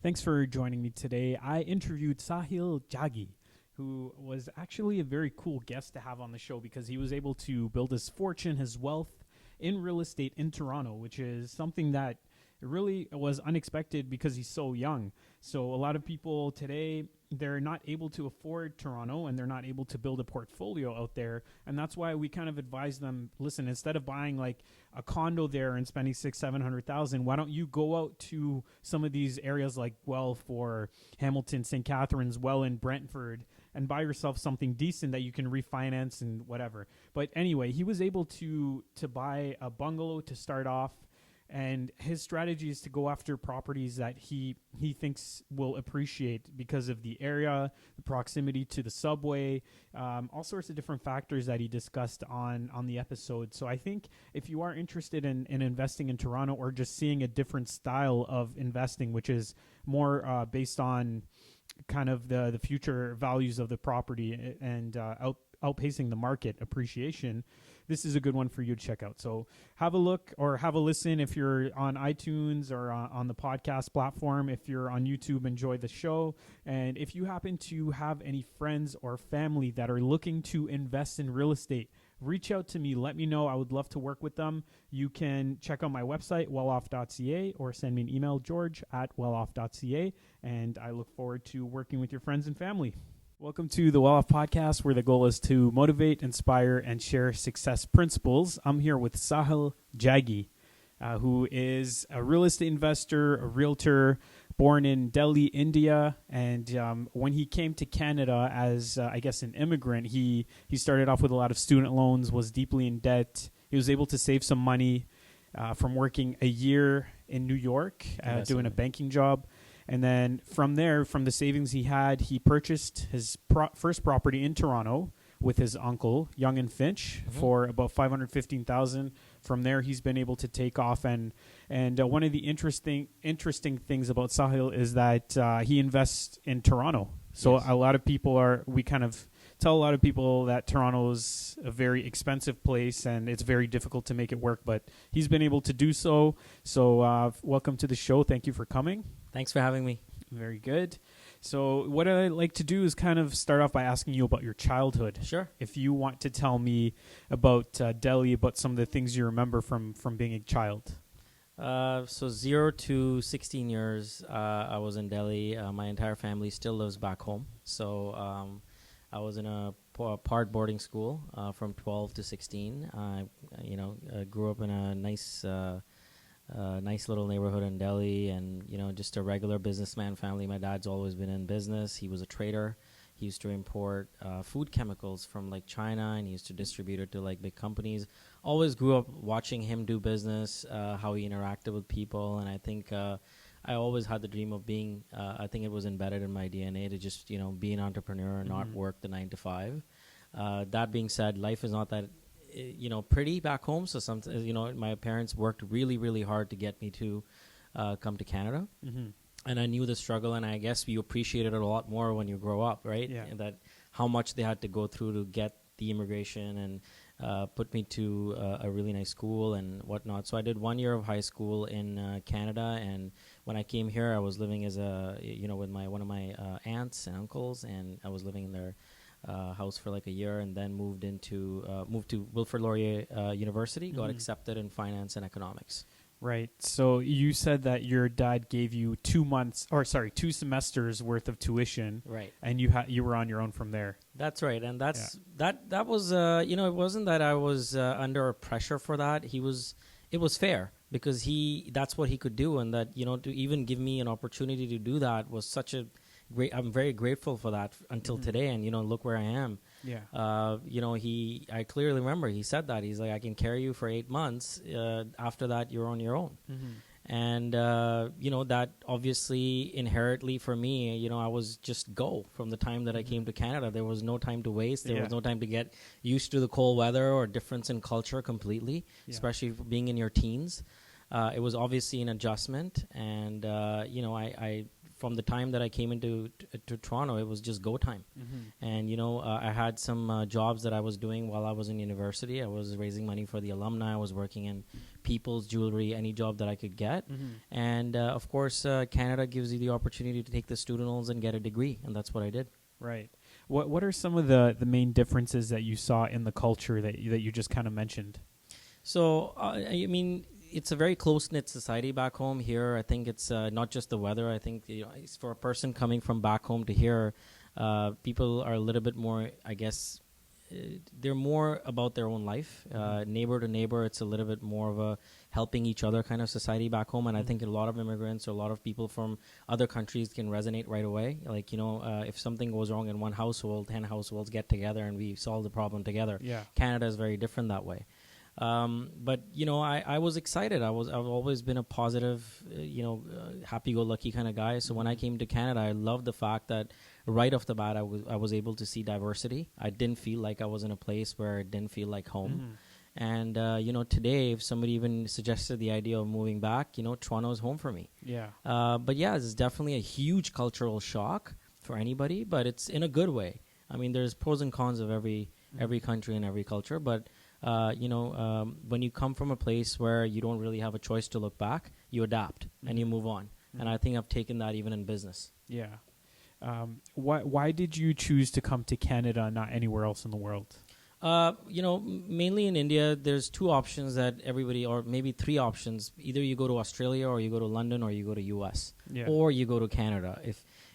Thanks for joining me today. I interviewed Sahil Jaggi, who was actually a very cool guest to have on the show because he was able to build his fortune, his wealth in real estate in Toronto, which is something that really was unexpected because he's so young. So a lot of people today, they're not able to afford Toronto and they're not able to build a portfolio out there. And that's why we kind of advise them, listen, instead of buying like a condo there and spending 600,000-700,000, why don't you go out to some of these areas like Guelph or Hamilton, St. Catharines, Welland, Brentford, and buy yourself something decent that you can refinance and whatever. But anyway, he was able to buy a bungalow to start off. And his strategy is to go after properties that he thinks will appreciate because of the area, the proximity to the subway, all sorts of different factors that he discussed on the episode. So I think if you are interested in investing in Toronto or just seeing a different style of investing, which is more based on kind of the future values of the property and outpacing the market appreciation, this is a good one for you to check out. So have a look or have a listen if you're on iTunes or on the podcast platform. If you're on YouTube, enjoy the show. And if you happen to have any friends or family that are looking to invest in real estate, reach out to me. Let me know. I would love to work with them. You can check out my website, welloff.ca, or send me an email, george@welloff.ca. And I look forward to working with your friends and family. Welcome to the Well Off Podcast, where the goal is to motivate, inspire, and share success principles. I'm here with Sahil Jaggi, who is a real estate investor, a realtor, born in Delhi, India. And when he came to Canada as, I guess, an immigrant, he started off with a lot of student loans, was deeply in debt. He was able to save some money from working a year in New York, doing a banking job. And then from there, from the savings he had, he purchased his first property in Toronto with his uncle, Yonge and Finch, for about $515,000. From there, he's been able to take off. And one of the interesting things about Sahil is that he invests in Toronto. So a lot of people we kind of tell a lot of people that Toronto's a very expensive place and it's very difficult to make it work. But he's been able to do so. So welcome to the show. Thank you for coming. Thanks for having me. Very good. So what I like to do is kind of start off by asking you about your childhood. Sure. If you want to tell me about Delhi, about some of the things you remember from being a child. So 0 to 16 years, I was in Delhi. My entire family still lives back home. So I was in a part boarding school from 12 to 16. I grew up in a nice little neighborhood in Delhi, and just a regular businessman family. My dad's always been in business. He was a trader. He used to import food chemicals from like China, and he used to distribute it to like big companies. Always grew up watching him do business, how he interacted with people, and I think I always had the dream of being. I think it was embedded in my DNA to just be an entrepreneur and not work the 9 to 5. That being said, life is not that pretty back home. So sometimes, my parents worked really, really hard to get me to come to Canada. And I knew the struggle, and I guess you appreciate it a lot more when you grow up, right? Yeah. And that how much they had to go through to get the immigration and put me to a really nice school and whatnot. So I did 1 year of high school in Canada, and when I came here, I was living as with one of my aunts and uncles, and I was living in their house for like a year, and then moved to Wilfrid Laurier University, got accepted in finance and economics. Right. So you said that your dad gave you 2 semesters worth of tuition. Right. And you were on your own from there. That's right. And that was it wasn't that I was under pressure for that. It was fair because that's what he could do, and that to even give me an opportunity to do that was such a great. I'm very grateful for that until today, and look where I am. Yeah. I clearly remember he said that. He's like, I can carry you for 8 months. After that, you're on your own. And that obviously inherently for me, I was just go from the time that I came to Canada. There was no time to waste. There was no time to get used to the cold weather or difference in culture completely, especially for being in your teens. It was obviously an adjustment, and I from the time that I came into to Toronto, it was just go time. And, I had some jobs that I was doing while I was in university. I was raising money for the alumni. I was working in People's Jewelry, any job that I could get. And, of course, Canada gives you the opportunity to take the student loans and get a degree, and that's what I did. Right. What are some of the main differences that you saw in the culture that you just kind of mentioned? So, it's a very close-knit society back home. Here, I think it's not just the weather. I think it's for a person coming from back home to here, people are a little bit more, I guess, they're more about their own life. Neighbor to neighbor, it's a little bit more of a helping each other kind of society back home. And I think a lot of immigrants or a lot of people from other countries can resonate right away. Like, if something goes wrong in one household, 10 households get together and we solve the problem together. Yeah. Canada is very different that way. But I was excited. I've always been a positive, happy-go-lucky kind of guy. So when I came to Canada, I loved the fact that right off the bat, I was able to see diversity. I didn't feel like I was in a place where it didn't feel like home. And today, if somebody even suggested the idea of moving back, Toronto is home for me. Yeah. But yeah, it's definitely a huge cultural shock for anybody, but it's in a good way. I mean, there's pros and cons of every country and every culture, but when you come from a place where you don't really have a choice to look back, you adapt and you move on. And I think I've taken that even in business. Yeah. Why did you choose to come to Canada and not anywhere else in the world? Mainly in India, there's two options that everybody, or maybe three options. Either you go to Australia, or you go to London, or you go to US, or you go to Canada.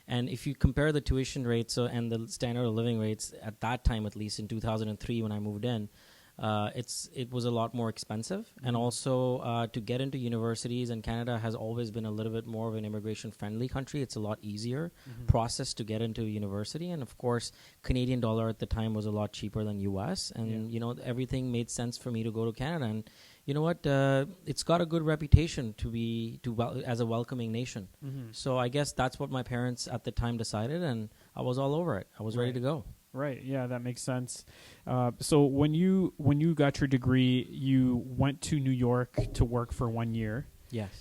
If you compare the tuition rates and the standard of living rates at that time, at least in 2003 when I moved in, it was a lot more expensive. And also to get into universities, and Canada has always been a little bit more of an immigration-friendly country. It's a lot easier process to get into university. And, of course, Canadian dollar at the time was a lot cheaper than U.S. And, everything made sense for me to go to Canada. And you know what? It's got a good reputation as a welcoming nation. So I guess that's what my parents at the time decided, and I was all over it. I was ready to go. Right. Yeah, that makes sense. So when you got your degree, you went to New York to work for 1 year. Yes.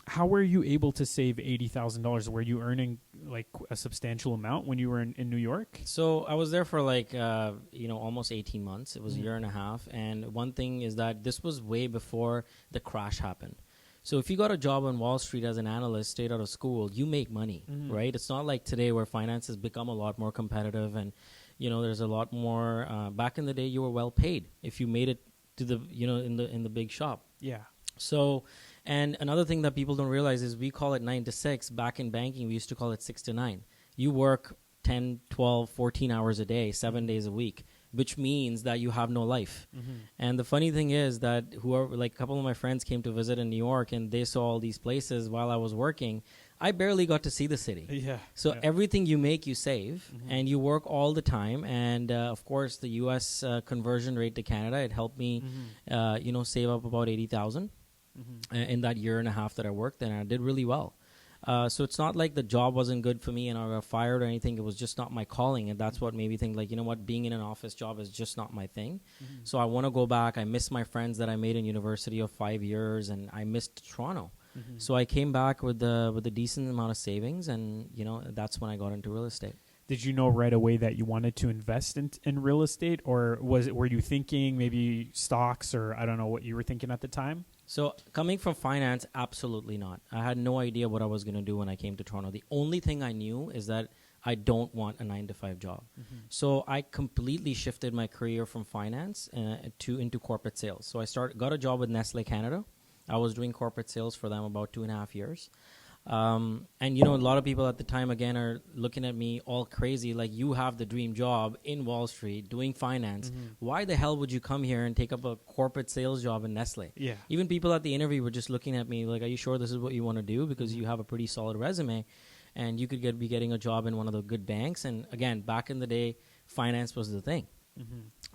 How were you able to save $80,000? Were you earning like a substantial amount when you were in New York? So I was there for almost 18 months. It was a year and a half. And one thing is that this was way before the crash happened. So if you got a job on Wall Street as an analyst straight out of school, you make money, right? It's not like today where finance has become a lot more competitive and, there's a lot more. Back in the day, you were well paid if you made it to the, in the big shop. Yeah. So, and another thing that people don't realize is we call it 9 to 6. Back in banking, we used to call it 6 to 9. You work 10, 12, 14 hours a day, 7 days a week, which means that you have no life. And the funny thing is that a couple of my friends came to visit in New York and they saw all these places while I was working. I barely got to see the city. Yeah. So everything you make, you save, and you work all the time. And of course, the U.S. Conversion rate to Canada, it helped me, save up about $80,000 in that year and a half that I worked, and I did really well. So it's not like the job wasn't good for me and I got fired or anything. It was just not my calling. And that's what made me think, being in an office job is just not my thing. So I want to go back. I miss my friends that I made in university of 5 years, and I missed Toronto. So I came back with a decent amount of savings, and, that's when I got into real estate. Did you know right away that you wanted to invest in real estate, or were you thinking maybe stocks, or I don't know what you were thinking at the time? So coming from finance, absolutely not. I had no idea what I was going to do when I came to Toronto. The only thing I knew is that I don't want a 9-to-5 job. So I completely shifted my career from finance into corporate sales. So I got a job with Nestle Canada. I was doing corporate sales for them about 2.5 years. And, a lot of people at the time, again, are looking at me all crazy, like, you have the dream job in Wall Street doing finance. Why the hell would you come here and take up a corporate sales job in Nestle? Yeah. Even people at the interview were just looking at me like, are you sure this is what you want to do? Because you have a pretty solid resume and you could be getting a job in one of the good banks. And again, back in the day, finance was the thing.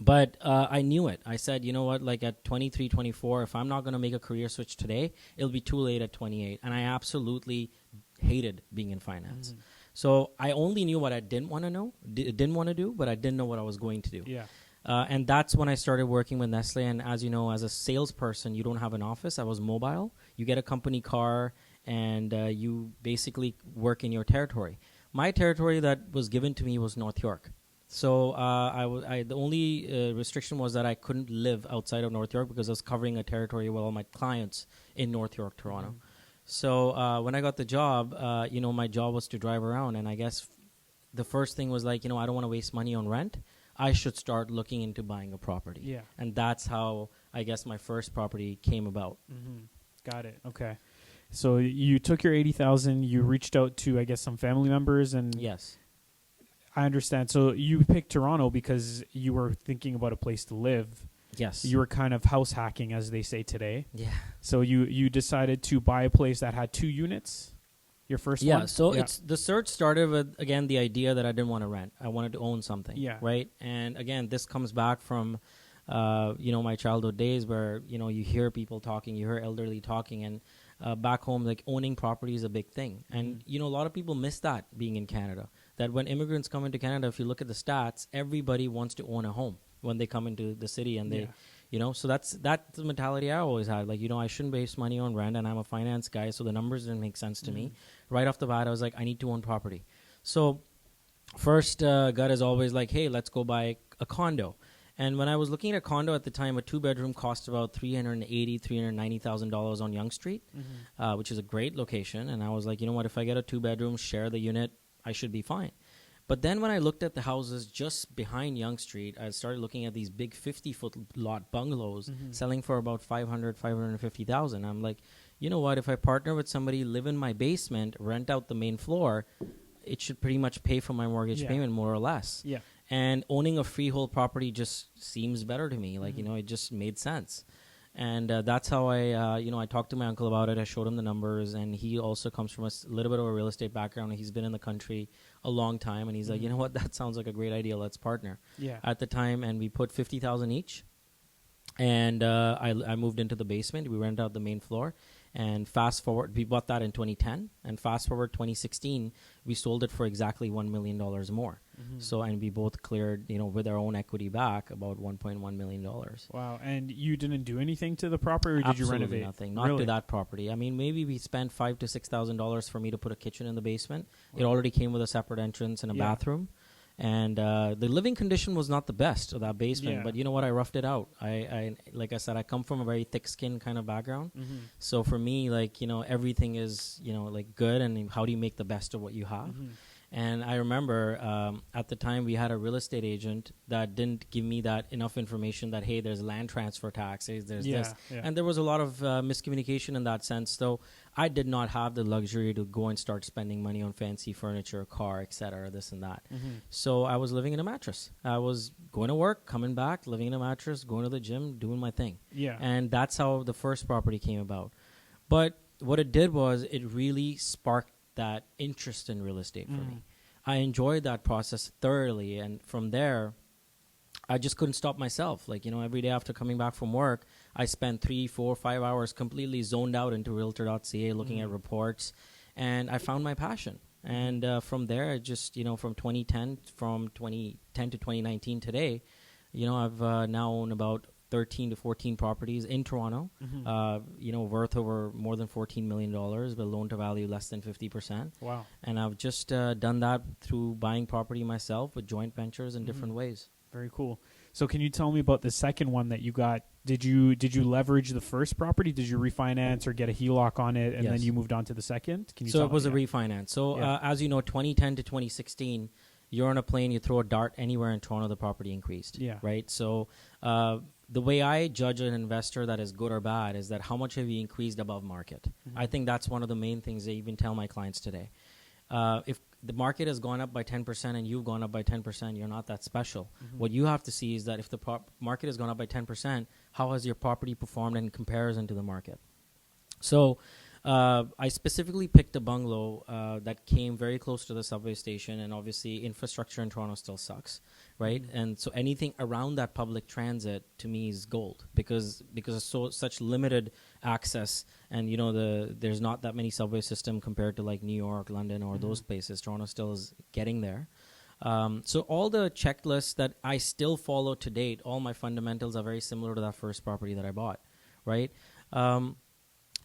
But I knew it. I said, you know what, like at 23, 24, if I'm not going to make a career switch today, it'll be too late at 28. And I absolutely hated being in finance. So I only knew what I didn't want to do, but I didn't know what I was going to do. Yeah. And that's when I started working with Nestle. And as you know, as a salesperson, you don't have an office. I was mobile. You get a company car and you basically work in your territory. My territory that was given to me was North York. So the only restriction was that I couldn't live outside of North York because I was covering a territory with all my clients in North York, Toronto. So when I got the job, my job was to drive around, and I guess the first thing was like, I don't want to waste money on rent. I should start looking into buying a property. Yeah. And that's how I guess my first property came about. Got it. Okay. So you took your 80,000, you reached out to, I guess, some family members, and Yes. I understand. So you picked Toronto because you were thinking about a place to live. Yes. You were kind of house hacking, as they say today. Yeah. So you decided to buy a place that had 2 units. Your first one? Yeah, so it's the search started with, again, the idea that I didn't want to rent. I wanted to own something, right? And again, this comes back from, my childhood days where, you hear people talking, you hear elderly talking, and back home, like owning property is a big thing. And, a lot of people miss that being in Canada, that when immigrants come into Canada, if you look at the stats, everybody wants to own a home when they come into the city, and they... so that's the mentality I always had. Like, I shouldn't waste money on rent, and I'm a finance guy, so the numbers didn't make sense to me. Right off the bat, I was like, I need to own property. So first gut is always like, hey, let's go buy a condo. And when I was looking at a condo at the time, a 2-bedroom cost about $390,000 on Yonge Street, which is a great location. And I was like, you know what, if I get a 2-bedroom, share the unit, I should be fine. But then when I looked at the houses just behind Yonge Street, I started looking at these big 50-foot lot bungalows selling for about $550,000. I'm like, you know what, if I partner with somebody, live in my basement, rent out the main floor, it should pretty much pay for my mortgage payment more or less. Yeah. And owning a freehold property just seems better to me. Like, it just made sense. And that's how I talked to my uncle about it. I showed him the numbers, and he also comes from a little bit of a real estate background. He's been in the country a long time, and he's like, you know what, that sounds like a great idea. Let's partner. Yeah. At the time, and we put $50,000 each, and I moved into the basement. We rented out the main floor, and fast forward, we bought that in 2010, and fast forward 2016, we sold it for exactly $1 million more. So, and we both cleared, with our own equity back, about $1.1 million. Wow. And you didn't do anything to the property, or did Absolutely you renovate? Nothing. Not to that property. I mean, maybe we spent $5,000 to $6,000 for me to put a kitchen in the basement. Wow. It already came with a separate entrance and a bathroom. And the living condition was not the best of that basement, but you know what? I roughed it out. I like I said, I come from a very thick skin kind of background. So for me, like, everything is, like good. And how do you make the best of what you have? And I remember at the time we had a real estate agent that didn't give me that enough information that, hey, there's land transfer taxes, there's this. Yeah. And there was a lot of miscommunication in that sense. So I did not have the luxury to go and start spending money on fancy furniture, car, et cetera, this and that. So I was living in a mattress. I was going to work, coming back, living in a mattress, going to the gym, doing my thing. Yeah. And that's how the first property came about. But what it did was it really sparked that interest in real estate for me. I enjoyed that process thoroughly, and from there, I just couldn't stop myself. Like, every day after coming back from work, I spent 3, 4, 5 hours completely zoned out into Realtor.ca looking at reports, and I found my passion. And from there, I just, from 2010 to 2019 today, I've now owned about 13 to 14 properties in Toronto, worth over more than $14 million, but loan to value less than 50%. Wow. And I've just done that through buying property myself with joint ventures in different ways. Very cool. So can you tell me about the second one that you got? Did you leverage the first property? Did you refinance or get a HELOC on it, and then you moved on to the second? Can you So it was a refinance. So as you know, 2010 to 2016, you're on a plane, you throw a dart anywhere in Toronto, the property increased. Yeah. Right? So the way I judge an investor that is good or bad is that how much have you increased above market? I think that's one of the main things I even tell my clients today. If the market has gone up by 10% and you've gone up by 10%, you're not that special. What you have to see is that if the market has gone up by 10%, how has your property performed in comparison to the market? So I specifically picked a bungalow that came very close to the subway station, and obviously infrastructure in Toronto still sucks, right? And so anything around that public transit to me is gold because of such limited access, and there's not that many subway system compared to like New York, London, or those places. Toronto still is getting there. So all the checklists that I still follow to date, all my fundamentals are very similar to that first property that I bought, right?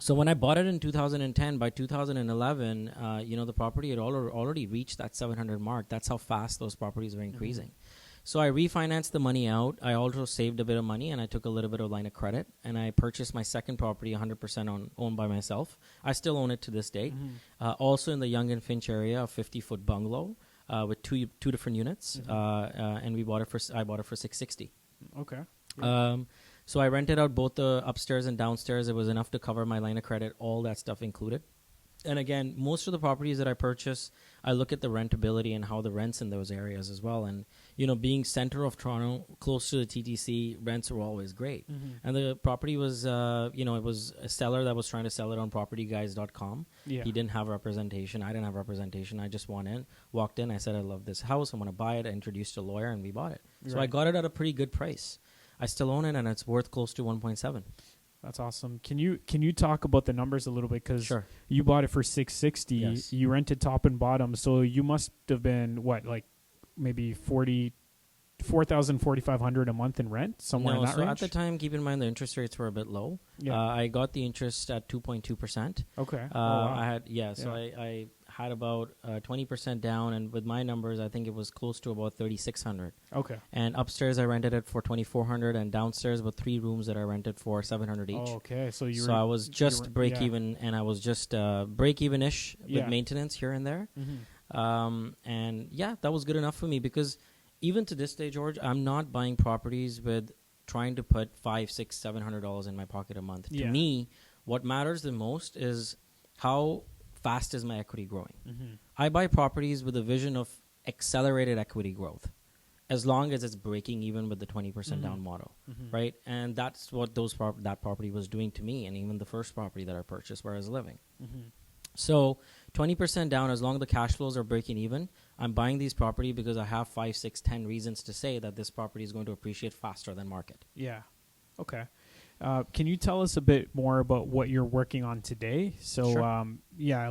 So when I bought it in 2010, by 2011, the property had already reached that 700 mark. That's how fast those properties were increasing. So I refinanced the money out. I also saved a bit of money, and I took a little bit of line of credit, and I purchased my second property 100% owned by myself. I still own it to this date. Also in the Yonge and Finch area, a 50-foot bungalow with two different units, and I bought it for $660. Okay. So I rented out both the upstairs and downstairs. It was enough to cover my line of credit, all that stuff included. And again, most of the properties that I purchase, I look at the rentability and how the rents in those areas as well. And, being center of Toronto, close to the TTC, rents are always great. And the property was, it was a seller that was trying to sell it on propertyguys.com. Yeah. He didn't have representation. I didn't have representation. I just walked in. I said, I love this house. I want to buy it. I introduced a lawyer, and we bought it. So I got it at a pretty good price. I still own it, and it's worth close to 1.7. That's awesome. Can you talk about the numbers a little bit? Because Sure. You bought it for $660. Yes. You rented top and bottom, so you must have been maybe $4,500 a month in rent, somewhere in that range. At the time, keep in mind the interest rates were a bit low. Yeah. I got the interest at 2.2%. Okay. Wow. I had about 20% down, and with my numbers, I think it was close to about $3,600. Okay. And upstairs, I rented it for $2,400, and downstairs with 3 rooms that I rented for $700 each. Oh, okay. So I was just break even, and I was just break even-ish with maintenance here and there. And that was good enough for me, because even to this day, George, I'm not buying properties with trying to put $500, $600, $700 in my pocket a month. To me, what matters the most is how fast is my equity growing. I buy properties with a vision of accelerated equity growth, as long as it's breaking even with the 20% down model, right? And that's what that property was doing to me, and even the first property that I purchased where I was living. So 20% down, as long as the cash flows are breaking even, I'm buying these property because I have 5, 6, 10 reasons to say that this property is going to appreciate faster than market. Yeah. Okay. Can you tell us a bit more about what you're working on today? So, Sure.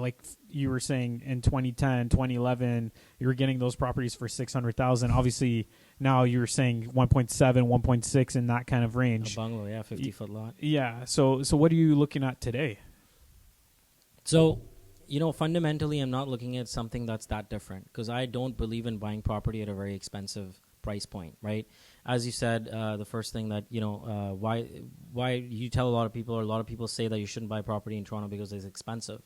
Like you were saying in 2010, 2011, you were getting those properties for $600,000. Obviously, now you're saying 1.7, 1.6 in that kind of range. A bungalow, 50-foot lot. Yeah. So what are you looking at today? So, fundamentally, I'm not looking at something that's that different, because I don't believe in buying property at a very expensive price point, right? As you said, the first thing that, why you tell a lot of people, or a lot of people say that you shouldn't buy property in Toronto because it's expensive.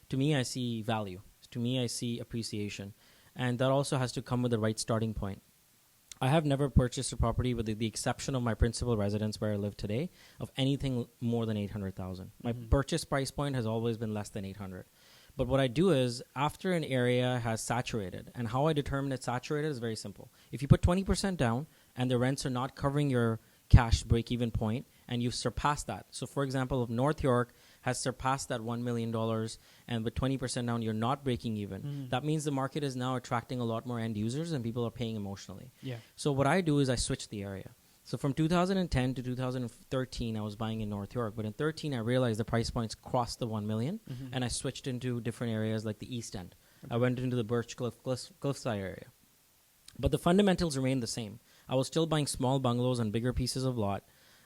To me, I see value. To me, I see appreciation. And that also has to come with the right starting point. I have never purchased a property, with the exception of my principal residence where I live today, of anything more than $800,000. My purchase price point has always been less than $800,000. But what I do is, after an area has saturated, and how I determine it's saturated is very simple. If you put 20% down and the rents are not covering your cash break-even point, and you've surpassed that. So, for example, if North York has surpassed that $1 million, and with 20% down, you're not breaking even, that means the market is now attracting a lot more end users, and people are paying emotionally. Yeah. So what I do is I switch the area. So from 2010 to 2013, I was buying in North York. But in 2013, I realized the price points crossed the 1 million, and I switched into different areas like the East End. I went into the Birch Cliffside area. But the fundamentals remained the same. I was still buying small bungalows on bigger pieces of lot.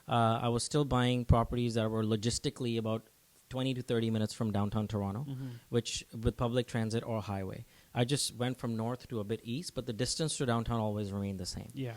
I was still buying properties that were logistically about 20 to 30 minutes from downtown Toronto, which with public transit or highway. I just went from north to a bit east, but the distance to downtown always remained the same. Yeah.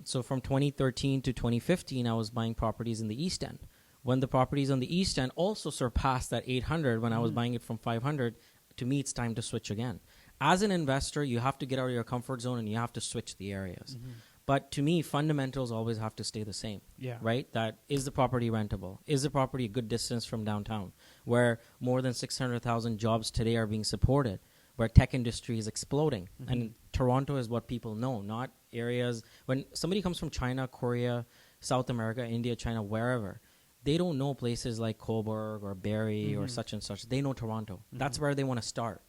So from 2013 to 2015, I was buying properties in the East End. When the properties on the East End also surpassed that 800, when I was buying it from 500, to me, it's time to switch again. As an investor, you have to get out of your comfort zone, and you have to switch the areas. But to me, fundamentals always have to stay the same. Yeah. Right? That is the property rentable? Is the property a good distance from downtown, where more than 600,000 jobs today are being supported, where tech industry is exploding? And Toronto is what people know, not areas. When somebody comes from China, Korea, South America, India, China, wherever, they don't know places like Coburg or Barrie or such and such. They know Toronto. That's where they want to start.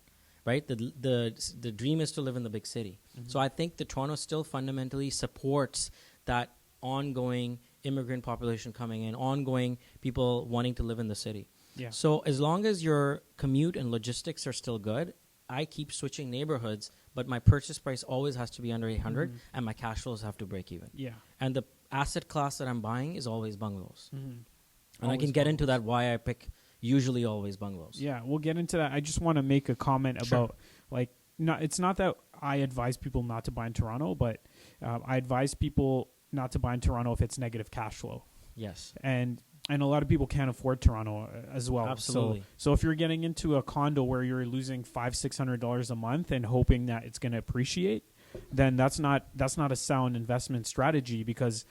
Right? The dream is to live in the big city. So I think that Toronto still fundamentally supports that ongoing immigrant population coming in, ongoing people wanting to live in the city. Yeah. So as long as your commute and logistics are still good, I keep switching neighborhoods, but my purchase price always has to be under 800, and my cash flows have to break even. Yeah. And the asset class that I'm buying is always bungalows. And I can get into that, why I pick usually always bungalows. Yeah, we'll get into that. I just want to make a comment about like it's not that I advise people not to buy in Toronto, but I advise people not to buy in Toronto if it's negative cash flow. Yes. And a lot of people can't afford Toronto as well. Absolutely. So if you're getting into a condo where you're losing $500-600 a month and hoping that it's going to appreciate, then that's not a sound investment strategy, because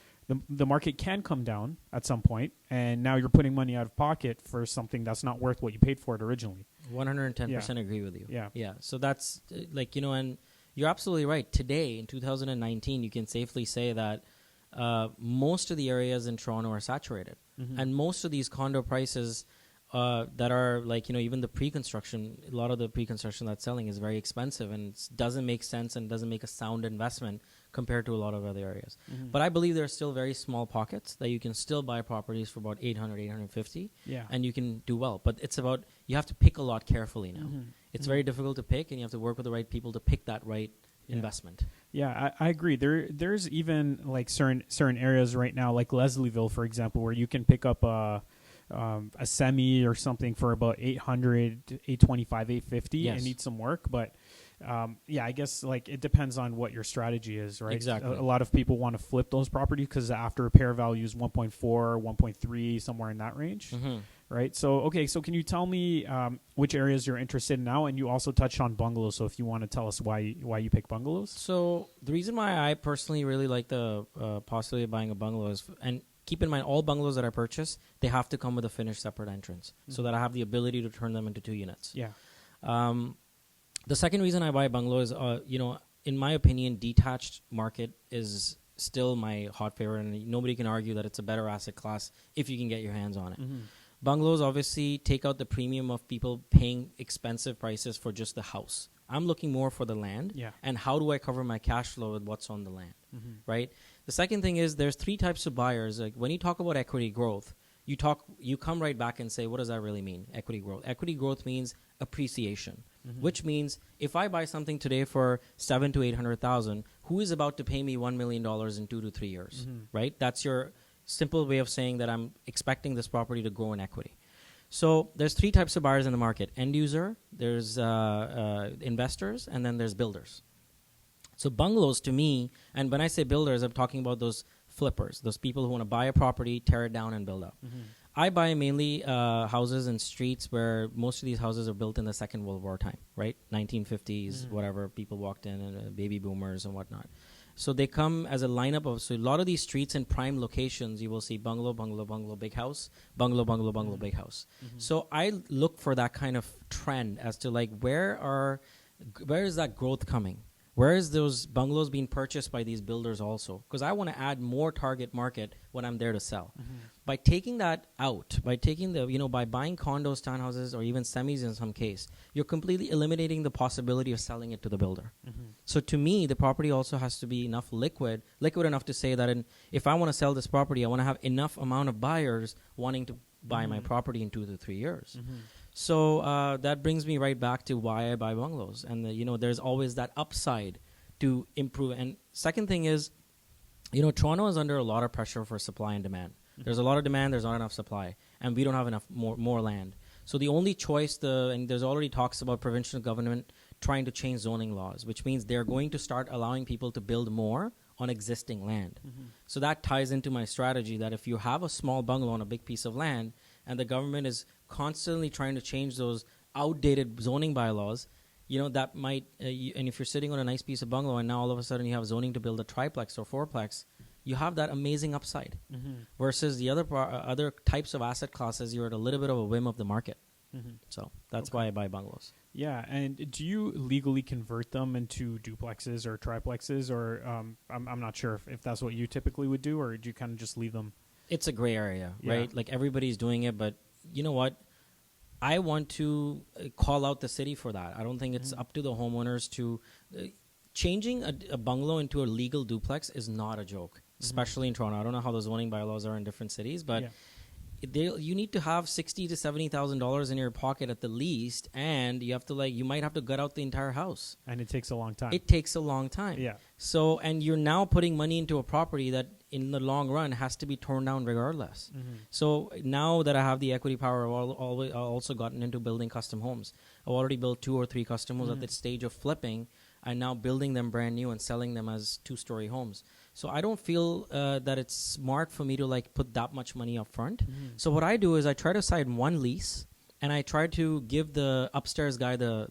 the market can come down at some point, and now you're putting money out of pocket for something that's not worth what you paid for it originally. 110% agree with you. Yeah. Yeah. So that's and you're absolutely right. Today in 2019, you can safely say that most of the areas in Toronto are saturated. Mm-hmm. And most of these condo prices that are even the pre-construction, a lot of the pre-construction that's selling is very expensive and doesn't make sense and doesn't make a sound investment compared to a lot of other areas. Mm-hmm. But I believe there are still very small pockets that you can still buy properties for about 800, 850, and you can do well. But it's about, you have to pick a lot carefully now. Mm-hmm. It's very difficult to pick, and you have to work with the right people to pick that right investment. Yeah, I agree. There's even like certain areas right now, like Leslieville, for example, where you can pick up a semi or something for about 800, 825, 850 and need some work. But I guess like it depends on what your strategy is, right? Exactly. A lot of people want to flip those properties because after repair value is 1.4, 1.3, somewhere in that range. Mm-hmm. Right. So can you tell me which areas you're interested in now? And you also touched on bungalows. So if you want to tell us why you pick bungalows. So the reason why I personally really like the possibility of buying a bungalow is, and keep in mind, all bungalows that I purchase, they have to come with a finished separate entrance, so that I have the ability to turn them into 2 units. Yeah. The second reason I buy bungalows, in my opinion, detached market is still my hot favorite, and nobody can argue that it's a better asset class if you can get your hands on it. Mm-hmm. Bungalows obviously take out the premium of people paying expensive prices for just the house. I'm looking more for the land, and how do I cover my cash flow with what's on the land, right? The second thing is there's 3 types of buyers. Like when you talk about equity growth, you come right back and say, what does that really mean, equity growth? Equity growth means appreciation, which means if I buy something today for $700,000 to $800,000, who is about to pay me $1 million in 2 to 3 years, right? That's your simple way of saying that I'm expecting this property to grow in equity. So there's 3 types of buyers in the market: end user, there's investors, and then there's builders. So bungalows, to me, and when I say builders, I'm talking about those flippers, those people who want to buy a property, tear it down, and build up. I buy mainly houses in streets where most of these houses are built in the Second World War time, right? 1950s, whatever, people walked in, and baby boomers and whatnot. So they come as a lineup of, so a lot of these streets in prime locations, you will see bungalow, bungalow, bungalow, big house, bungalow, bungalow, bungalow, big house. So I look for that kind of trend as to like, where is that growth coming? Where is those bungalows being purchased by these builders also? Because I want to add more target market when I'm there to sell. By taking that out, by buying condos, townhouses, or even semis in some case, you're completely eliminating the possibility of selling it to the builder. So to me, the property also has to be enough liquid enough to say that if I want to sell this property, I want to have enough amount of buyers wanting to buy my property in 2 to 3 years. So that brings me right back to why I buy bungalows. And, there's always that upside to improve. And second thing is, Toronto is under a lot of pressure for supply and demand. There's a lot of demand, there's not enough supply, and we don't have enough more land. So the only choice, and there's already talks about provincial government trying to change zoning laws, which means they're going to start allowing people to build more on existing land. So that ties into my strategy that if you have a small bungalow on a big piece of land, and the government is constantly trying to change those outdated zoning bylaws, that might, and if you're sitting on a nice piece of bungalow and now all of a sudden you have zoning to build a triplex or fourplex, you have that amazing upside. Versus the other types of asset classes, you're at a little bit of a whim of the market. So that's why I buy bungalows. Yeah, and do you legally convert them into duplexes or triplexes, or I'm not sure if that's what you typically would do, or do you kind of just leave them? It's a gray area, right? Like everybody's doing it, but you know what? I want to call out the city for that. I don't think it's up to the homeowners to... changing a bungalow into a legal duplex is not a joke, especially in Toronto. I don't know how the zoning bylaws are in different cities, but you need to have $60,000 to $70,000 in your pocket at the least, and you have to you might have to gut out the entire house. And it takes a long time. It takes a long time. Yeah. So, and you're now putting money into a property that in the long run has to be torn down regardless. Mm-hmm. So now that I have the equity power, I've also gotten into building custom homes. I've already built 2 or 3 custom homes at the stage of flipping. I'm now building them brand new and selling them as 2-story homes. So I don't feel that it's smart for me to like put that much money up front. So what I do is I try to sign one lease, and I try to give the upstairs guy the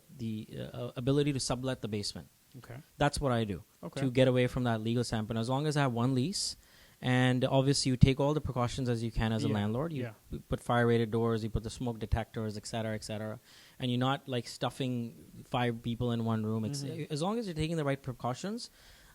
ability to sublet the basement. Okay. That's what I do Okay. to get away from that legal standpoint. As long as I have one lease, and obviously you take all the precautions as you can as a landlord. You put fire-rated doors, you put the smoke detectors, et cetera, and you're not like stuffing 5 people in one room. It's as long as you're taking the right precautions.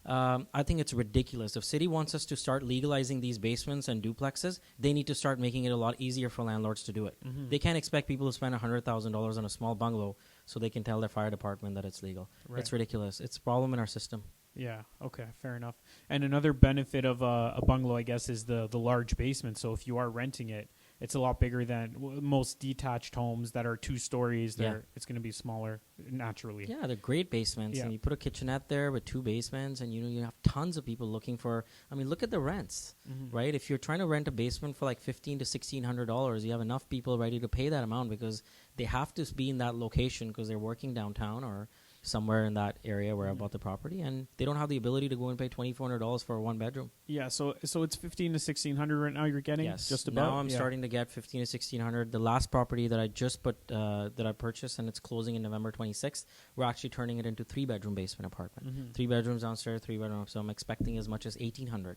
I think it's ridiculous. If city wants us to start legalizing these basements and duplexes, they need to start making it a lot easier for landlords to do it. They can't expect people to spend $100,000 on a small bungalow so they can tell their fire department that it's legal. Right. It's ridiculous. It's a problem in our system. Yeah. Okay. Fair enough. And another benefit of a bungalow, I guess, is the large basement. So if you are renting it, it's a lot bigger than most detached homes that are 2 stories. It's going to be smaller naturally. Yeah, they're great basements. And you put a kitchenette there with 2 basements, and you have tons of people looking for. I mean, look at the rents, right? If you're trying to rent a basement for like $1,500 to $1,600, you have enough people ready to pay that amount because they have to be in that location because they're working downtown or somewhere in that area where I bought the property, and they don't have the ability to go and pay $2,400 for a 1-bedroom. Yeah, so it's $1,500 to $1,600 right now. You're getting just about. Now I'm starting to get $1,500 to $1,600. The last property that I just that I purchased, and it's closing in November 26th. We're actually turning it into 3-bedroom basement apartment. 3 bedrooms downstairs, 3 bedrooms. So I'm expecting as much as $1,800.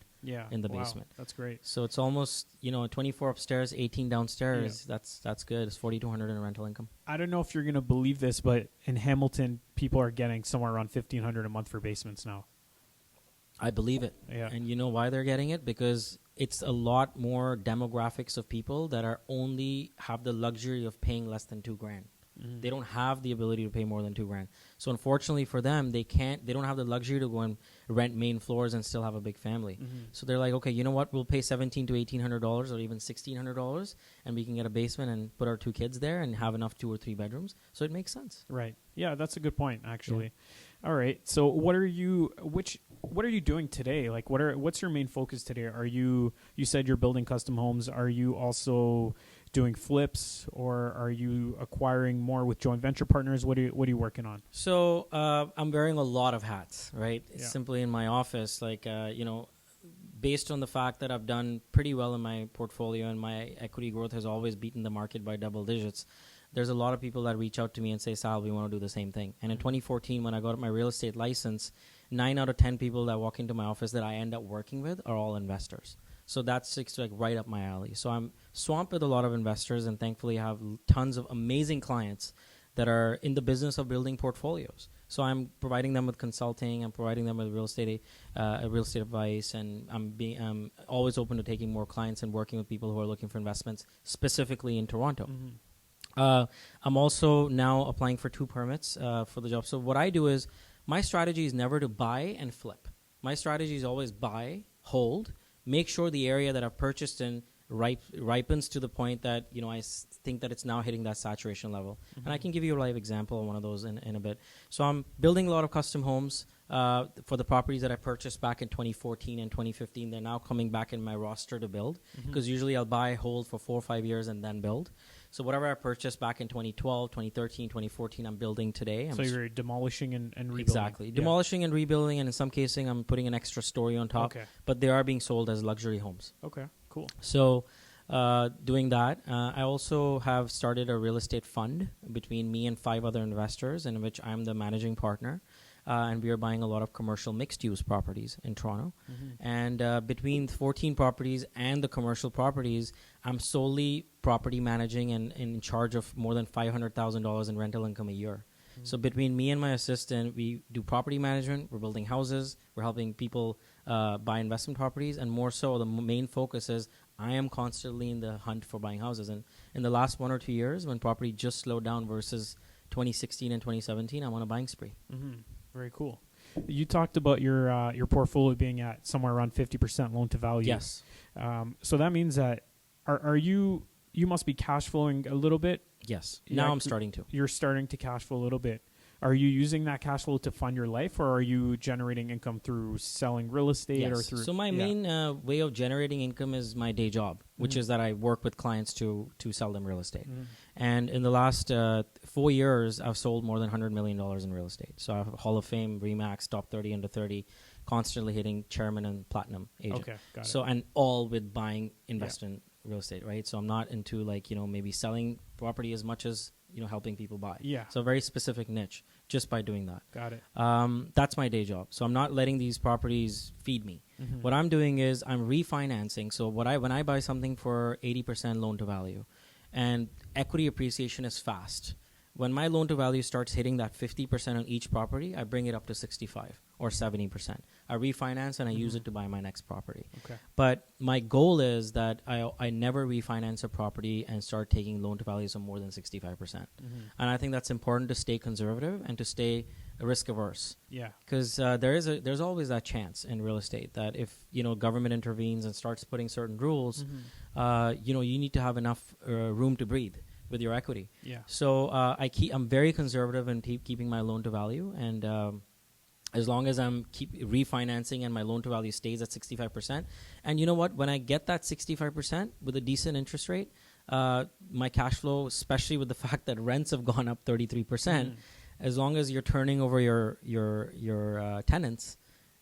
In the basement. That's great. So it's almost 24 upstairs, 18 downstairs. That's good. It's $4,200 in rental income. I don't know if you're gonna believe this, but in Hamilton, people are getting somewhere around $1,500 a month for basements now. I believe it. Yeah. And you know why they're getting it? Because it's a lot more demographics of people that are only have the luxury of paying less than $2,000. They don't have the ability to pay more than $2,000. So unfortunately for them, they don't have the luxury to go and rent main floors and still have a big family. So they're like, okay, you know what? We'll pay $1,700 to $1,800 or even $1,600, and we can get a basement and put our 2 kids there and have enough 2 or 3 bedrooms. So it makes sense. Right. Yeah, that's a good point, actually. Yeah. All right. So what are you doing today? Like, what's your main focus today? You said you're building custom homes. Are you also doing flips, or are you acquiring more with joint venture partners? What are you working on? So I'm wearing a lot of hats, right? Yeah. Simply in my office, like based on the fact that I've done pretty well in my portfolio and my equity growth has always beaten the market by double digits. There's a lot of people that reach out to me and say, Sal, we want to do the same thing. And in 2014, when I got my real estate license, 9 out of 10 people that walk into my office that I end up working with are all investors. So that's like right up my alley. So I'm swamped with a lot of investors, and thankfully I have tons of amazing clients that are in the business of building portfolios. So I'm providing them with consulting, I'm providing them with real estate advice, and I'm always open to taking more clients and working with people who are looking for investments, specifically in Toronto. I'm also now applying for 2 permits for the job. So what I do is my strategy is never to buy and flip. My strategy is always buy, hold, make sure the area that I've purchased in ripens to the point that I think that it's now hitting that saturation level. And I can give you a live example of one of those in a bit. So I'm building a lot of custom homes for the properties that I purchased back in 2014 and 2015. They're now coming back in my roster to build, because usually I'll buy, hold for 4 or 5 years and then build. So whatever I purchased back in 2012, 2013, 2014, I'm building today. So you're demolishing and rebuilding. Exactly. Demolishing and rebuilding, and in some cases I'm putting an extra story on top. Okay. But they are being sold as luxury homes. Okay, cool. So doing that, I also have started a real estate fund between me and 5 other investors, in which I'm the managing partner. And we are buying a lot of commercial mixed-use properties in Toronto. And between 14 properties and the commercial properties, I'm solely property managing and in charge of more than $500,000 in rental income a year. So between me and my assistant, we do property management, we're building houses, we're helping people buy investment properties, and more so the main focus is I am constantly in the hunt for buying houses. And in the last 1 or 2 years, when property just slowed down versus 2016 and 2017, I'm on a buying spree. Very cool. You talked about your portfolio being at somewhere around 50% loan to value. Yes. So that means that you must be cash flowing a little bit. Yes. Now I'm starting to. You're starting to cash flow a little bit. Are you using that cash flow to fund your life, or are you generating income through selling real estate or through? So my main way of generating income is my day job, which is that I work with clients to sell them real estate. And in the last 4 years, I've sold more than $100 million in real estate. So I have Hall of Fame, Remax, top 30 under 30, constantly hitting chairman and platinum agent. Okay, got it. And all with buying investment real estate, right? So I'm not into like, maybe selling property as much as, helping people buy. Yeah. So a very specific niche just by doing that. Got it. That's my day job. So I'm not letting these properties feed me. What I'm doing is I'm refinancing. So when I buy something for 80% loan to value and equity appreciation is fast, when my loan to value starts hitting that 50% on each property, I bring it up to 65 or 70%. I refinance and I use it to buy my next property. Okay. But my goal is that I never refinance a property and start taking loan to values of more than 65%. And I think that's important to stay conservative and to stay risk averse. Yeah. Because there's always that chance in real estate that if government intervenes and starts putting certain rules, you need to have enough room to breathe with your equity. Yeah. So I'm very conservative in keeping my loan to value, and as long as I'm keep refinancing and my loan to value stays at 65%, and you know what? When I get that 65% with a decent interest rate, my cash flow, especially with the fact that rents have gone up 33%, as long as you're turning over your tenants,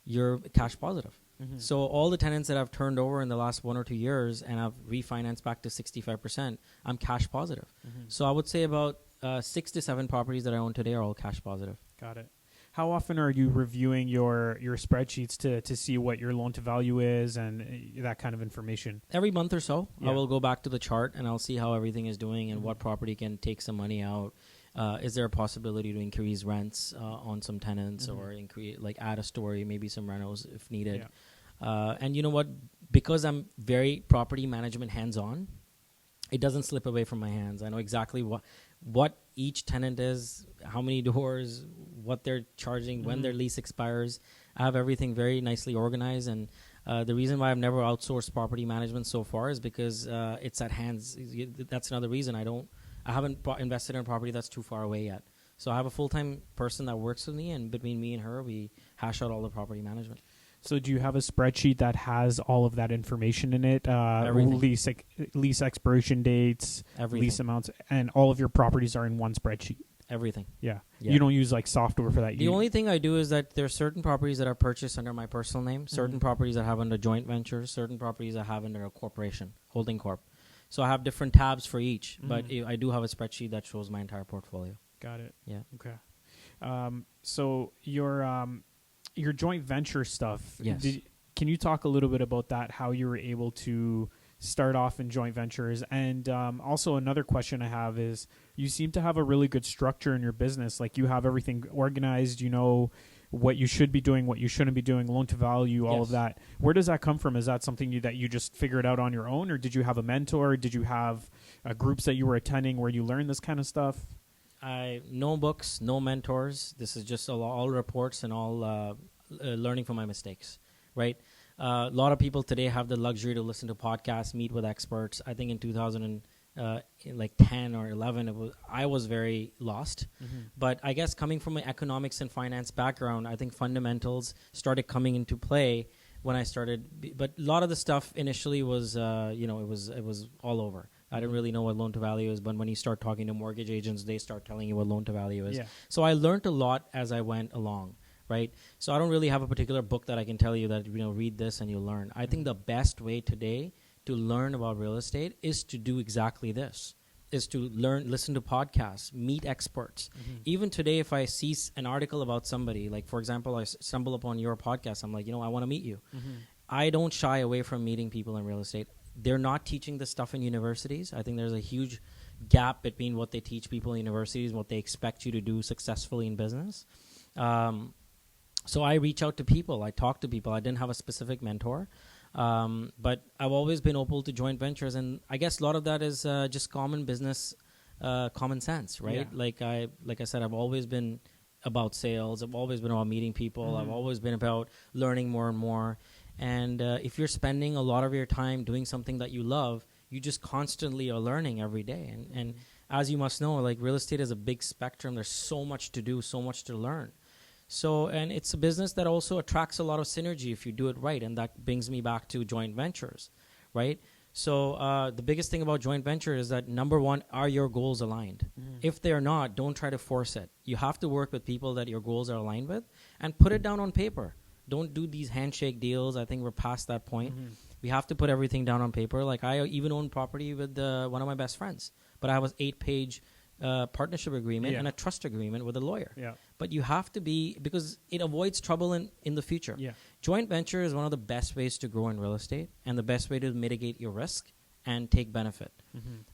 you're cash positive. So all the tenants that I've turned over in the last 1 or 2 years and I've refinanced back to 65%, I'm cash positive. So I would say about 6 to 7 properties that I own today are all cash positive. Got it. How often are you reviewing your spreadsheets to see what your loan to value is and that kind of information? Every month or so, I will go back to the chart and I'll see how everything is doing and what property can take some money out. Is there a possibility to increase rents on some tenants or add a story, maybe some renos if needed? And you know what? Because I'm very property management hands-on, it doesn't slip away from my hands. I know exactly what each tenant is, how many doors, what they're charging, when their lease expires. I have everything very nicely organized, and the reason why I've never outsourced property management so far is because it's at hands. That's another reason I haven't invested in a property that's too far away yet. So I have a full-time person that works with me, and between me and her, we hash out all the property management. So do you have a spreadsheet that has all of that information in it? Lease expiration dates, lease amounts, and all of your properties are in one spreadsheet? Everything. Yeah. You don't use software for that? The only thing I do is that there are certain properties that are purchased under my personal name, certain properties I have under joint ventures, certain properties I have under a corporation, holding corp. So I have different tabs for each, but I do have a spreadsheet that shows my entire portfolio. Got it. Yeah. Okay. So your joint venture stuff. Yes. Can you talk a little bit about that, how you were able to start off in joint ventures? And also another question I have is, you seem to have a really good structure in your business. Like you have everything organized, you know what you should be doing, what you shouldn't be doing, loan to value, all of that. Where does that come from? Is that something that you just figured out on your own, or did you have a mentor? Did you have groups that you were attending where you learned this kind of stuff? No books, no mentors. This is just all reports and all learning from my mistakes, right? A lot of people today have the luxury to listen to podcasts, meet with experts. I think in 2010 or 11, I was very lost. But I guess coming from an economics and finance background, I think fundamentals started coming into play when I started. But a lot of the stuff initially was, it was all over. I didn't really know what loan to value is, but when you start talking to mortgage agents, they start telling you what loan to value is. Yeah. So I learned a lot as I went along, right? So I don't really have a particular book that I can tell you that, read this and you'll learn. I think the best way today to learn about real estate is to do exactly this, is to listen to podcasts, meet experts. Even today, if I see an article about somebody, like for example, I stumble upon your podcast, I'm like, I want to meet you. I don't shy away from meeting people in real estate. They're not teaching this stuff in universities. I think there's a huge gap between what they teach people in universities and what they expect you to do successfully in business. So I reach out to people. I talk to people. I didn't have a specific mentor. But I've always been open to joint ventures. And I guess a lot of that is just common business, common sense, right? Yeah. Like I said, I've always been about sales. I've always been about meeting people. I've always been about learning more and more. And if you're spending a lot of your time doing something that you love, you just constantly are learning every day. And as you must know, like real estate is a big spectrum. There's so much to do, so much to learn. So, and it's a business that also attracts a lot of synergy if you do it right. And that brings me back to joint ventures, right? So the biggest thing about joint venture is that, number one, are your goals aligned? If they're not, don't try to force it. You have to work with people that your goals are aligned with and put it down on paper. Don't do these handshake deals. I think we're past that point. We have to put everything down on paper. Like I even own property with one of my best friends, but I have an 8-page partnership agreement and a trust agreement with a lawyer. Yeah. But you have to be, because it avoids trouble in the future. Yeah. Joint venture is one of the best ways to grow in real estate and the best way to mitigate your risk and take benefit.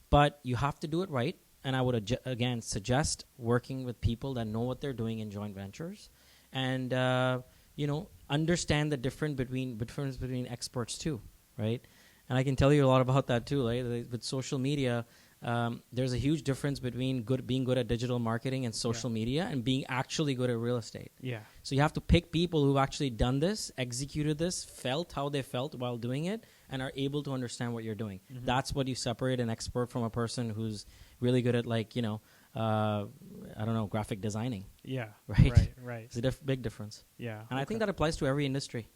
But you have to do it right. And I would, again, suggest working with people that know what they're doing in joint ventures and, understand the difference between experts too, right? And I can tell you a lot about that too. Right? With social media, there's a huge difference between being good at digital marketing and social media and being actually good at real estate. Yeah. So you have to pick people who've actually done this, executed this, felt how they felt while doing it, and are able to understand what you're doing. That's what you separate an expert from a person who's really good at, graphic designing. Yeah. Right. It's a big difference. Yeah. And I think that applies to every industry.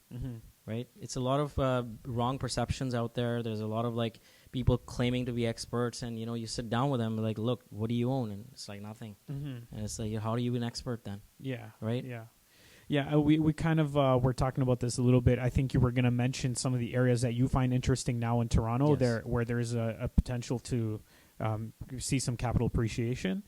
Right? It's a lot of wrong perceptions out there. There's a lot of people claiming to be experts, and you sit down with them like, look, what do you own? And it's like nothing. And it's like, how are you an expert then? Yeah. Right? Yeah. Yeah, we kind of were talking about this a little bit. I think you were going to mention some of the areas that you find interesting now in Toronto, where there's a potential to see some capital appreciation.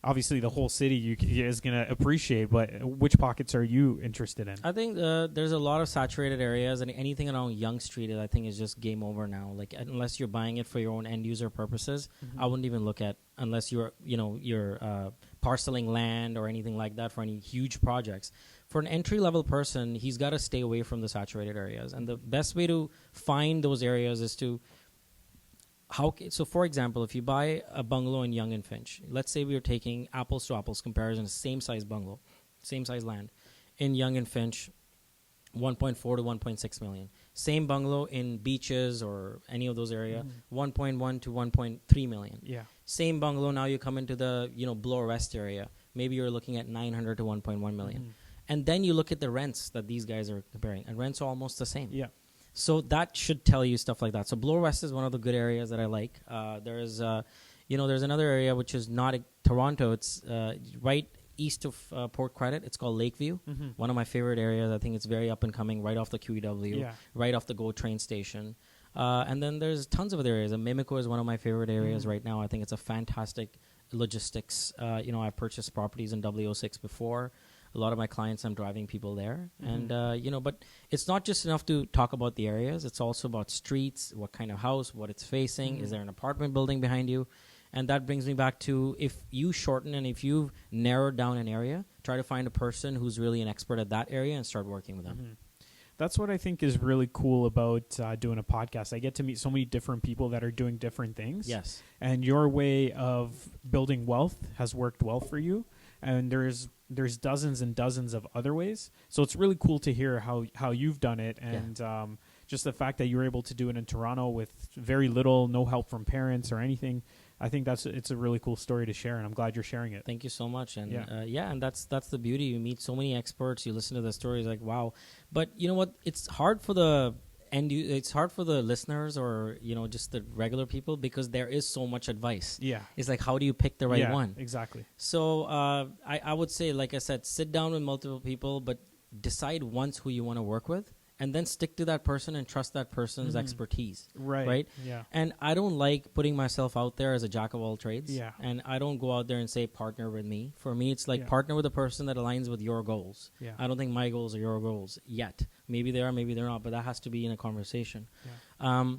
Obviously, the whole city is going to appreciate, but which pockets are you interested in? I think there's a lot of saturated areas, and anything around Yonge Street, I think, is just game over now. Like, unless you're buying it for your own end user purposes, I wouldn't even look at, unless you're parceling land or anything like that for any huge projects. For an entry-level person, he's got to stay away from the saturated areas. And the best way to find those areas is to so for example, if you buy a bungalow in Yonge and Finch, let's say we are taking apples to apples comparison, same size bungalow, same size land. In Yonge and Finch, 1.4 to 1.6 million. Same bungalow in Beaches or any of those areas, 1.1 to 1.3 million. Yeah. Same bungalow, now you come into the Bloor West area. Maybe you're looking at 900 to 1.1 million. And then you look at the rents that these guys are comparing, and rents are almost the same. Yeah. So that should tell you stuff like that. So Bloor West is one of the good areas that I like. There's another area which is not Toronto. It's right east of Port Credit. It's called Lakeview. One of my favorite areas. I think it's very up and coming, right off the QEW, right off the GO train station. And then there's tons of other areas. Mimico is one of my favorite areas right now. I think it's a fantastic logistics. I've purchased properties in W06 before. A lot of my clients, I'm driving people there. And, but it's not just enough to talk about the areas. It's also about streets, what kind of house, what it's facing. Is there an apartment building behind you? And that brings me back to, if you shorten and if you've narrowed down an area, try to find a person who's really an expert at that area and start working with them. That's what I think is really cool about doing a podcast. I get to meet so many different people that are doing different things. Yes. And your way of building wealth has worked well for you. And there's dozens and dozens of other ways. So it's really cool to hear how you've done it. And just the fact that you were able to do it in Toronto with very little, no help from parents or anything. I think it's a really cool story to share, and I'm glad you're sharing it. Thank you so much. And and that's the beauty. You meet so many experts. You listen to the stories like, wow. But you know what? It's hard for the listeners or just the regular people, because there is so much advice. Yeah, it's like, how do you pick the right one? Exactly. So I would say, like I said, sit down with multiple people, but decide once who you want to work with, and then stick to that person and trust that person's expertise. Right. Yeah. And I don't like putting myself out there as a jack of all trades. Yeah. And I don't go out there and say, partner with me. For me, it's like partner with a person that aligns with your goals. Yeah. I don't think my goals are your goals yet. Maybe they are, maybe they're not, but that has to be in a conversation. Yeah.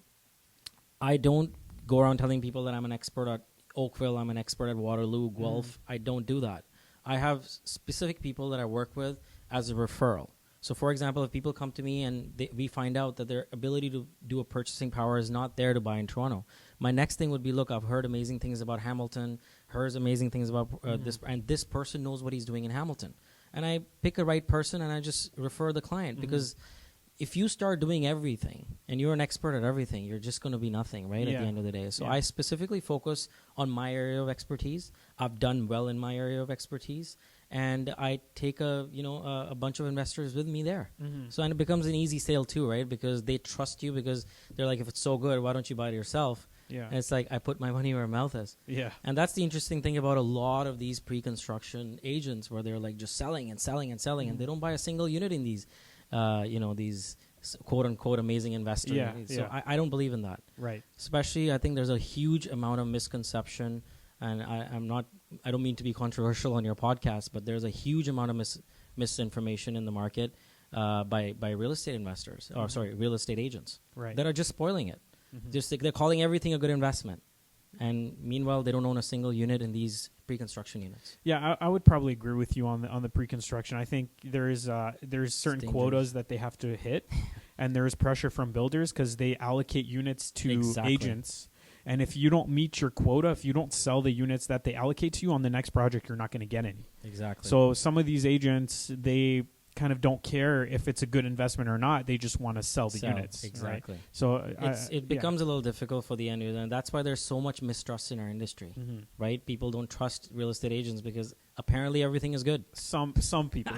I don't go around telling people that I'm an expert at Oakville, I'm an expert at Waterloo, Guelph. I don't do that. I have specific people that I work with as a referral. So, for example, if people come to me and we find out that their ability to do a purchasing power is not there to buy in Toronto, my next thing would be, look, I've heard amazing things about Hamilton, heard amazing things about this, and this person knows what he's doing in Hamilton. And I pick a right person and I just refer the client, because if you start doing everything and you're an expert at everything, you're just going to be nothing, right? At the end of the day. So I specifically focus on my area of expertise. I've done well in my area of expertise, and I take a bunch of investors with me there. So, and it becomes an easy sale too, right? Because they trust you, because they're like, if it's so good, why don't you buy it yourself? Yeah. And it's like, I put my money where my mouth is. Yeah. And that's the interesting thing about a lot of these pre-construction agents, where they're like just selling and selling and selling, and they don't buy a single unit in these, these quote unquote amazing investors. Yeah. So I don't believe in that. Right. Especially, I think there's a huge amount of misconception, and I don't mean to be controversial on your podcast, but there's a huge amount of misinformation in the market by real estate investors, or real estate agents, that are just spoiling it. Just they're calling everything a good investment, and meanwhile they don't own a single unit in these pre-construction units. Yeah, I would probably agree with you on the pre-construction. I think there's certain quotas that they have to hit, and there's pressure from builders because they allocate units to agents. And if you don't meet your quota, if you don't sell the units that they allocate to you on the next project, you're not going to get any. Exactly. So some of these agents, they kind of don't care if it's a good investment or not. They just want to sell the units. Exactly. Right? So it becomes a little difficult for the end user, and that's why there's so much mistrust in our industry, right? People don't trust real estate agents because apparently everything is good. Some people,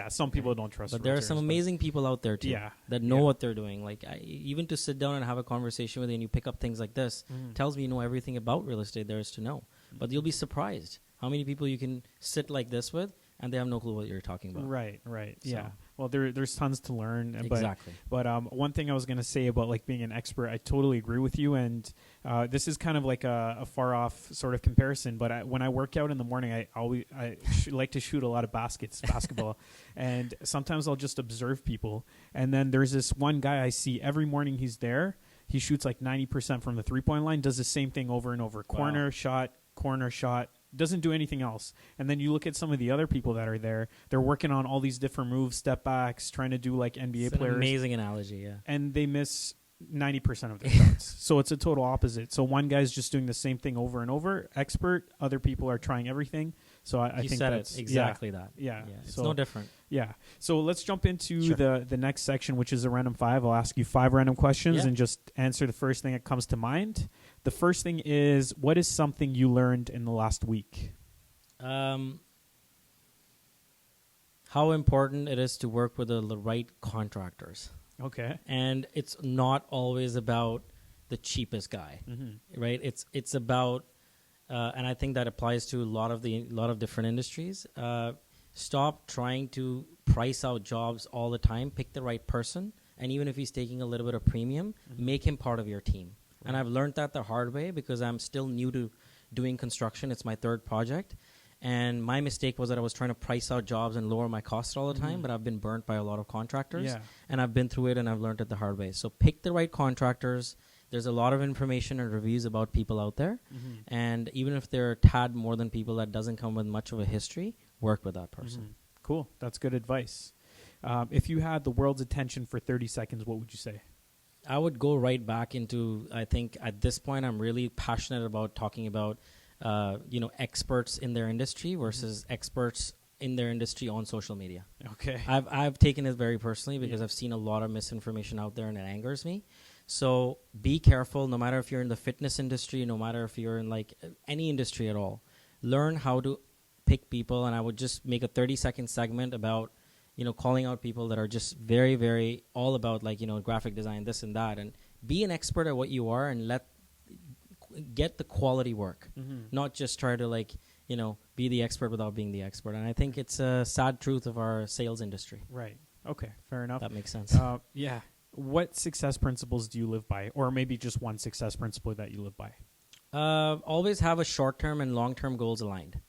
some people don't trust. But there are some amazing people out there too, that know what they're doing. Like even to sit down and have a conversation with you, and you pick up things like this, tells me you know everything about real estate there is to know. But you'll be surprised how many people you can sit like this with, and they have no clue what you're talking about. Right. So. Yeah. Well, there's tons to learn. Exactly. But one thing I was going to say about like being an expert, I totally agree with you. And this is kind of like a far off sort of comparison. But when I work out in the morning, I like to shoot a lot of basketball. And sometimes I'll just observe people. And then there's this one guy I see every morning. He's there. He shoots like 90% from the 3-point line, does the same thing over and over. Corner shot, doesn't do anything else. And then you look at some of the other people that are there, they're working on all these different moves, step backs, trying to do like NBA players. An amazing analogy, yeah. And they miss 90% of their shots. So it's a total opposite. So one guy's just doing the same thing over and over, expert. Other people are trying everything. So I think that's exactly that. Yeah. It's no different. Yeah. So let's jump into the next section, which is a random 5. I'll ask you 5 random questions and just answer the first thing that comes to mind. The first thing is, what is something you learned in the last week? How important it is to work with the right contractors. Okay. And it's not always about the cheapest guy, right? It's about, and I think that applies to a lot of different industries. Stop trying to price out jobs all the time. Pick the right person, and even if he's taking a little bit of premium, make him part of your team. Right. And I've learned that the hard way because I'm still new to doing construction. It's my 3rd project. And my mistake was that I was trying to price out jobs and lower my costs all the time, but I've been burnt by a lot of contractors. Yeah. And I've been through it, and I've learned it the hard way. So pick the right contractors. There's a lot of information and reviews about people out there. And even if they're a tad more than people that doesn't come with much of a history, work with that person. Cool. That's good advice. If you had the world's attention for 30 seconds, what would you say? I would go right back into, I think at this point, I'm really passionate about talking about, experts in their industry versus experts in their industry on social media. Okay. I've taken it very personally because I've seen a lot of misinformation out there, and it angers me. So be careful, no matter if you're in the fitness industry, no matter if you're in like any industry at all. Learn how to pick people, and I would just make a 30-second segment about, calling out people that are just very, very all about like, graphic design, this and that, and be an expert at what you are and get the quality work, not just try to like, be the expert without being the expert. And I think it's a sad truth of our sales industry. Right. Okay. Fair enough. That makes sense. Yeah. What success principles do you live by? Or maybe just one success principle that you live by? Always have a short-term and long-term goals aligned.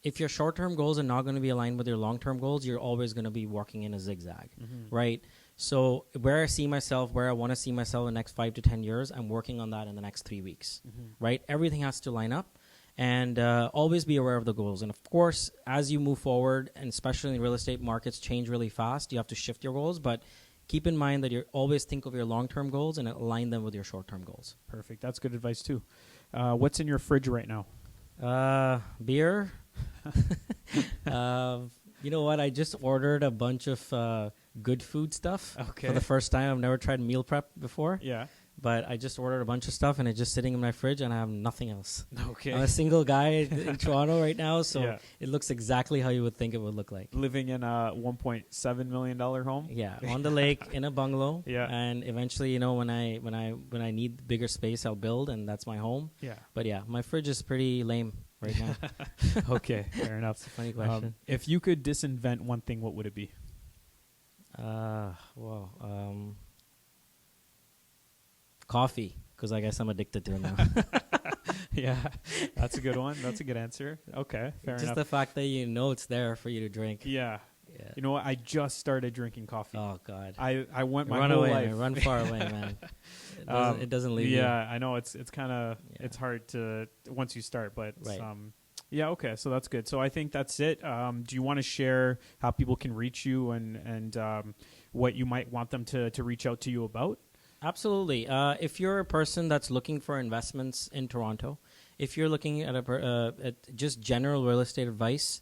If your short-term goals are not going to be aligned with your long-term goals, you're always going to be walking in a zigzag, right? So where I see myself, where I want to see myself in the next 5 to 10 years, I'm working on that in the next 3 weeks, right? Everything has to line up, and always be aware of the goals. And of course, as you move forward, and especially in real estate markets change really fast, you have to shift your goals, but keep in mind that you always think of your long-term goals and align them with your short-term goals. Perfect. That's good advice too. What's in your fridge right now? Beer, You know what? I just ordered a bunch of good food stuff for the first time. I've never tried meal prep before. Yeah. But I just ordered a bunch of stuff, and it's just sitting in my fridge, and I have nothing else. Okay. I'm a single guy in Toronto right now, so Yeah. it looks exactly how you would think it would look like. Living in a $1.7 million home. Yeah, on the lake in a bungalow. Yeah. And eventually, when I need bigger space, I'll build, and that's my home. Yeah. But yeah, my fridge is pretty lame right now. Okay, fair enough. It's a funny question. If you could disinvent one thing, what would it be? Coffee, because I guess I'm addicted to it now. Yeah, that's a good one. That's a good answer. Okay, fair Just enough. the fact that it's there for you to drink. Yeah. Yeah. You know what? I just started drinking coffee. Oh God. I went my Run whole away, life. man. Run far away, man. It doesn't leave you. Yeah, I know it's kind of it's hard to once you start, but Right. yeah, okay, so that's good. So I think that's it. Do you want to share how people can reach you and what you might want them to reach out to you about? Absolutely. If you're a person that's looking for investments in Toronto, if you're looking at at just general real estate advice,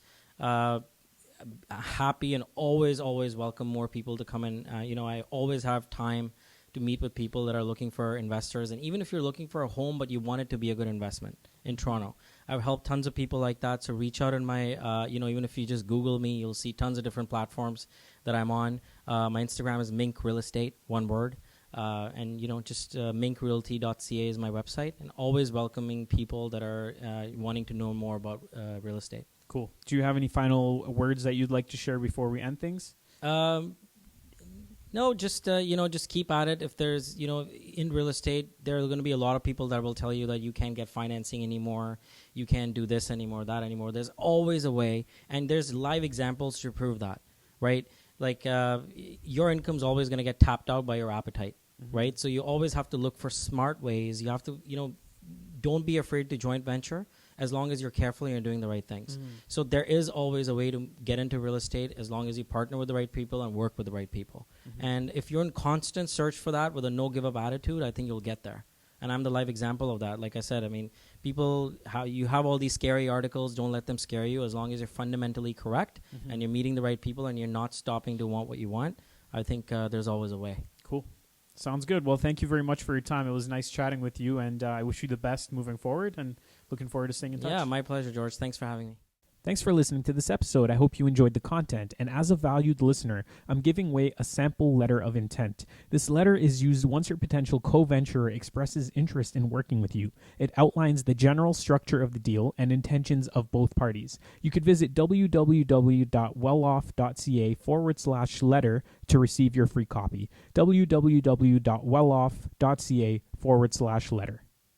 happy and always welcome more people to come in. I always have time to meet with people that are looking for investors. And even if you're looking for a home but you want it to be a good investment in Toronto, I've helped tons of people like that. So reach out on my, even if you just Google me, you'll see tons of different platforms that I'm on. My Instagram is Mink Real Estate, one word. And just minkrealty.ca is my website, and always welcoming people that are wanting to know more about real estate. Cool. Do you have any final words that you'd like to share before we end things? No, just keep at it. If there's, in real estate, there are going to be a lot of people that will tell you that you can't get financing anymore, you can't do this anymore, that anymore. There's always a way, and there's live examples to prove that, right? Like your income's always going to get tapped out by your appetite, right? So you always have to look for smart ways. You have to, don't be afraid to joint venture as long as you're careful and you're doing the right things. So there is always a way to get into real estate as long as you partner with the right people and work with the right people. And if you're in constant search for that with a no-give-up attitude, I think you'll get there. And I'm the live example of that. Like I said, you have all these scary articles. Don't let them scare you. As long as you're fundamentally correct and you're meeting the right people and you're not stopping to want what you want, I think there's always a way. Cool. Sounds good. Well, thank you very much for your time. It was nice chatting with you, and I wish you the best moving forward, and looking forward to staying in touch. Yeah, my pleasure, George. Thanks for having me. Thanks for listening to this episode. I hope you enjoyed the content. And as a valued listener, I'm giving away a sample letter of intent. This letter is used once your potential co-venturer expresses interest in working with you. It outlines the general structure of the deal and intentions of both parties. You could visit www.welloff.ca/letter to receive your free copy. www.welloff.ca/letter.